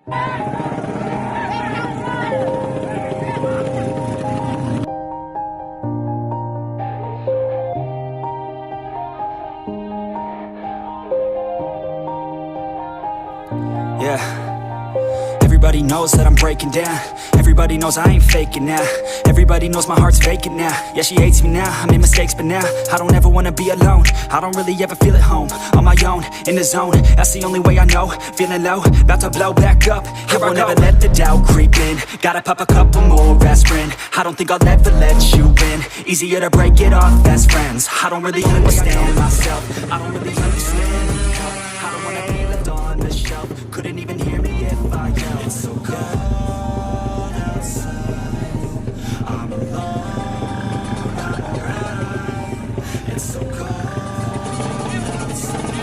Yeah. Everybody knows that I'm breaking down. Everybody knows I ain't faking now. Everybody knows my heart's vacant now. Yeah, she hates me now, I made mistakes but now I don't ever wanna be alone. I don't really ever feel at home. On my own, in the zone, that's the only way I know. Feeling low, about to blow back up. Here I won't ever let the doubt creep in. Gotta pop a couple more aspirin. I don't think I'll ever let you in. Easier to break it off best friends. I don't really understand myself. I don't really understand. I don't wanna be left on the shelf. Couldn't even hear me if I yelled. It's so cold outside, I'm alone, I'm alright. It's so cold outside,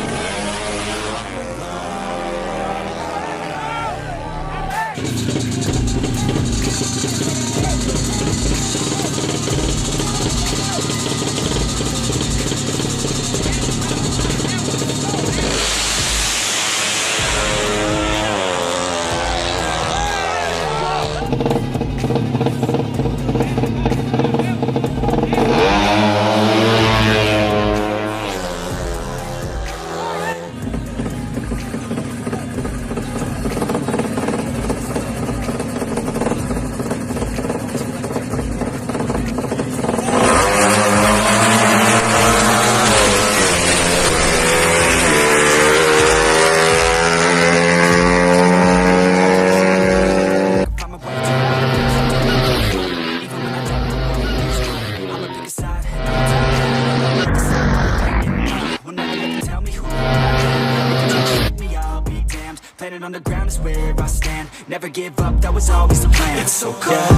on the ground is where I stand. Never give up, that was always the plan. It's so cold